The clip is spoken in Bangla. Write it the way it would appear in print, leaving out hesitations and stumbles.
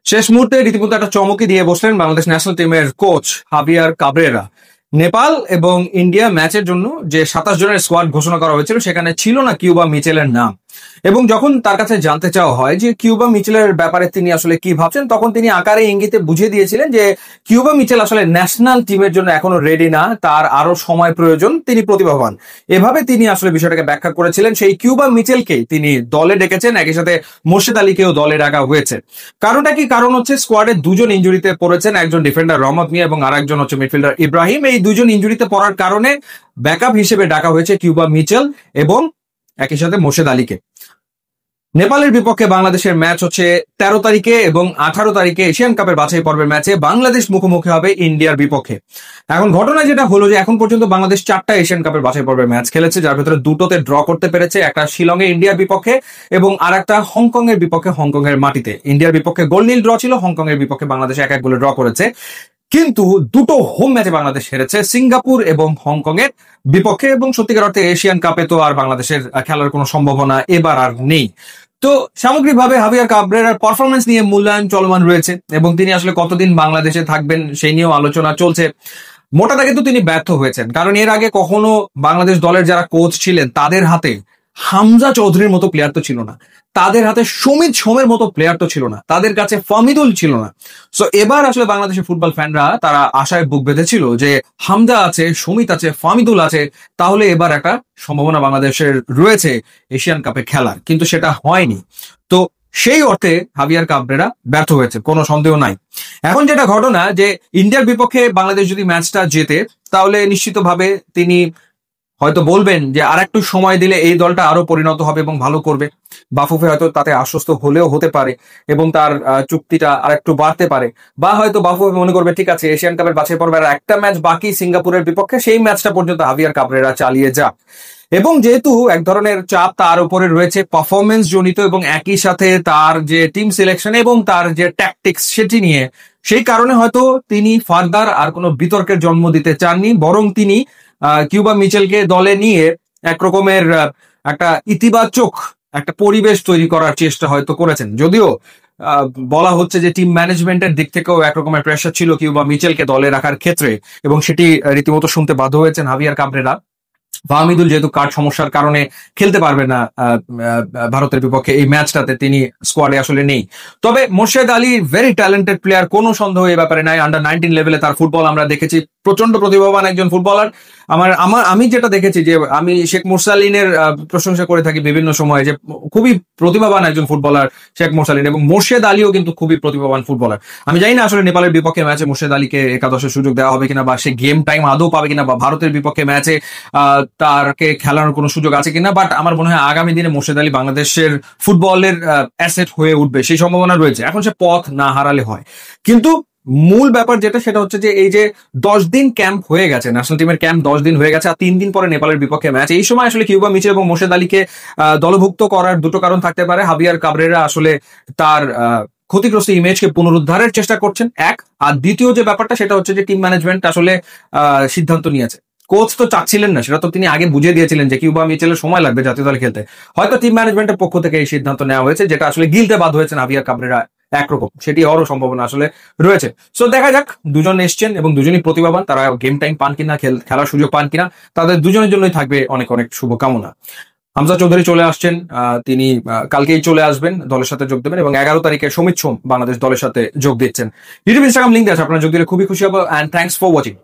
শেষ মুহূর্তে রীতিমতো একটা চমকই দিয়ে বসলেন বাংলাদেশ ন্যাশনাল টিমের কোচ হাভিয়ার কাবরেরা। নেপাল এবং ইন্ডিয়া ম্যাচের জন্য যে 27 জনের স্কোয়াড ঘোষণা করা হয়েছিল সেখানে ছিল না কিউবা মিচেলের নাম। এবং যখন তার কাছে জানতে চাওয়া হয় যে কিউবা মিচেলের ব্যাপারে তিনি আসলে কি ভাবছেন, তখন তিনি আকারে ইঙ্গিতে বুঝিয়ে দিয়েছিলেন যে কিউবা মিচেল আসলে ন্যাশনাল টিমের জন্য এখনো রেডি না, তার আরো সময় প্রয়োজন, তিনি প্রতিভাবান। এভাবে তিনি আসলে বিষয়টাকে ব্যাখ্যা করেছিলেন। সেই কিউবা মিচেলকে তিনি দলে ডেকেছেন, একই সাথে মোর্শেদ আলীকেও দলে ডাকা হয়েছে। কারণটা কি? কারণ হচ্ছে স্কোয়াডের দুজন ইঞ্জুরিতে পড়েছেন, একজন ডিফেন্ডার রহমত মিয়া এবং আরেকজন হচ্ছে মিডফিল্ডার ইব্রাহিম। এই দুজন ইঞ্জুরিতে পড়ার কারণে ব্যাকআপ হিসেবে ডাকা হয়েছে কিউবা মিচেল এবং একই সাথে মোর্শেদ আলীকে। নেপালের বিপক্ষে বাংলাদেশের ম্যাচ হচ্ছে 13 তারিখে এবং 18 তারিখে এশিয়ান কাপের বাছাই পর্বের ম্যাচে বাংলাদেশ মুখোমুখি হবে ইন্ডিয়ার বিপক্ষে। এখন ঘটনা যেটা হলো যে এখন পর্যন্ত বাংলাদেশ 4টা এশিয়ান কাপের বাছাই পর্বের ম্যাচ খেলেছে, যার ভিতরে দুটোতে ড্র করতে পেরেছে, একটা শিলংয়ে ইন্ডিয়ার বিপক্ষে এবং আর একটা হংকং এর বিপক্ষে হংকং এর মাটিতে। ইন্ডিয়ার বিপক্ষে গোল নীল ড্র ছিল, হংকং এর বিপক্ষে বাংলাদেশ 1-1 গোলে ড্র করেছে। কিন্তু দুটো হোম ম্যাচে বাংলাদেশ হেরেছে, সিঙ্গাপুর এবং হংকং এর বিপক্ষে। এবং সত্যিকার অর্থে এশিয়ান কাপে তো আর বাংলাদেশের খেলার কোনো সম্ভাবনা এবার আর নেই। তো সামগ্রিকভাবে হাভিয়ার কাবরেরার পারফরমেন্স নিয়ে মূল্যায়ন চলমান রয়েছে এবং তিনি আসলে কতদিন বাংলাদেশে থাকবেন সেই নিয়েও আলোচনা চলছে। মোটাটা কিন্তু তিনি ব্যর্থ হয়েছেন, কারণ এর আগে কখনো বাংলাদেশ দলের যারা কোচ ছিলেন তাদের হাতে হামজা চৌধুরীর মতো প্লেয়ার তো ছিল না, তাদের হাতে সমিত সোমের মতো প্লেয়ার তো ছিল না, তাদের কাছে ফামিদুল ছিল না। সো এবার আসলে বাংলাদেশের ফুটবল ফ্যানরা তারা আশায় বুক বেঁধেছিল যে হামজা আছে, সমিত আছে, ফামিদুল আছে, তাহলে এবার একটা সম্ভাবনা বাংলাদেশের রয়েছে এশিয়ান কাপে খেলার, কিন্তু সেটা হয়নি। তো সেই অর্থে হাভিয়ার কাবরেরা ব্যর্থ হয়েছে, কোনো সন্দেহ নাই। এখন যেটা ঘটনা যে ইন্ডিয়ার বিপক্ষে বাংলাদেশ যদি ম্যাচটা জেতে তাহলে নিশ্চিতভাবে তিনি হয়তো বলবেন যে আর একটু সময় দিলে এই দলটা আরো পরিণত হবে এবং ভালো করবে। বাফুফে হয়তো তাতে আশ্বস্ত হলেও হতে পারে এবং তার চুক্তিটা আর একটু বাড়তে পারে, বা হয়তো বাফুফে মনে করবে ঠিক আছে এশিয়ান কাপের বাছাই পর্বে আর একটা ম্যাচ বাকি সিঙ্গাপুরের বিপক্ষে, সেই ম্যাচটা পর্যন্ত হাভিয়ার কাবরেরা চালিয়ে যাক। এবং যেহেতু এক ধরনের চাপ তার উপরে রয়েছে পারফরমেন্স জনিত এবং একই সাথে তার যে টিম সিলেকশন এবং তার যে ট্যাকটিক্স সেটি নিয়ে, সেই কারণে হয়তো তিনি ফার্দার আর কোনো বিতর্কের জন্ম দিতে চাননি, বরং তিনি কিউবা মিচেলকে দলে নিয়ে একরকমের একটা ইতিবাচক একটা পরিবেশ তৈরি করার চেষ্টা হয়তো করেছেন। যদিও বলা হচ্ছে যে টিম ম্যানেজমেন্টের দিক থেকেও একরকমের প্রেশার ছিল কিউবা মিচেলকে দলে রাখার ক্ষেত্রে, এবং সেটি রীতিমতো শুনতে বাধ্য হয়েছেন হাভিয়ার কাবরেরা। ফাহমিদুল যেহেতু কার্ড সমস্যার কারণে খেলতে পারবে না ভারতের বিপক্ষে এই ম্যাচটাতে, তিনি স্কোয়াডে আসলে নেই। তবে Morshed Ali very talented player, কোনো সন্দেহ এই ব্যাপারে নাই। আন্ডার 19 লেভেলে তার ফুটবল আমরা দেখেছি, প্রচন্ড প্রতিভাবান একজন ফুটবলার। আমি যেটা দেখেছি যে আমি শেখ মুরসালিনের প্রশংসা করে থাকি বিভিন্ন সময়ে, যে খুবই প্রতিভাবান একজন ফুটবলার শেখ মুরসালিন, এবং মোর্শেদ আলীও কিন্তু খুবই প্রতিভাবান ফুটবলার। আমি জানি না আসলে নেপালের বিপক্ষে ম্যাচে মোর্শেদ আলীকে একাদশের সুযোগ দেওয়া হবে কিনা, বা সে গেম টাইম আদৌ পাবে কিনা, বা ভারতের বিপক্ষে ম্যাচে তারকে খেলানোর কোনো সুযোগ আছে কিনা। বাট আমার মনে হয় আগামী দিনে মোর্শেদ আলী বাংলাদেশের ফুটবলের অ্যাসেট হয়ে উঠবে, সেই সম্ভাবনা রয়েছে। এখন সে পথ না হারালে হয়। কিন্তু মূল ব্যাপার যেটা, সেটা হচ্ছে যে এই যে 10 দিন ক্যাম্প হয়ে গেছে, ন্যাশনাল টিমের ক্যাম্প 10 দিন হয়ে গেছে, আর 3 দিন পরে নেপালের বিপক্ষে ম্যাচ। এই সময় আসলে কিউবা মিচেল এবং মোর্শেদ আলীকে দলভুক্ত করার দুটো কারণ থাকতে পারে। হাভিয়ার কাবরেরা আসলে তার ক্ষতিগ্রস্ত ইমেজকে পুনরুদ্ধারের চেষ্টা করছেন, এক। আর দ্বিতীয় যে ব্যাপারটা সেটা হচ্ছে যে টিম ম্যানেজমেন্ট আসলে সিদ্ধান্ত নিয়েছে। কোচ তো চাচ্ছিলেন না, সেটা তো তিনি আগে বুঝিয়ে দিয়েছিলেন যে কিউবা মিচেলের সময় লাগবে জাতীয় দলে খেলতে। হয়তো টিম ম্যানেজমেন্টের পক্ষ থেকে এই সিদ্ধান্ত নেওয়া হয়েছে, যেটা আসলে গিলতে বাধ্য হয়েছেন হাভিয়ার কাবরেরা একরকম, সেটি হওয়ারও সম্ভাবনা আসলে রয়েছে। সো দেখা যাক, দুজন এসছেন এবং দুজনই প্রতিভাবান, তারা গেম টাইম পান কিনা, খেলার সুযোগ পান কিনা, তাদের দুজনের জন্যই থাকবে অনেক অনেক শুভকামনা। হামজা চৌধুরী চলে আসছেন, তিনি কালকেই চলে আসবেন, দলের সাথে যোগ দেবেন, এবং 11 তারিখে সমিত সোম বাংলাদেশ দলের সাথে যোগ দিচ্ছেন। ইউটিউব ইনস্টাগ্রাম লিঙ্ক আছে, আপনারা যোগ দিলে খুবই খুশি হবো। And thanks for watching.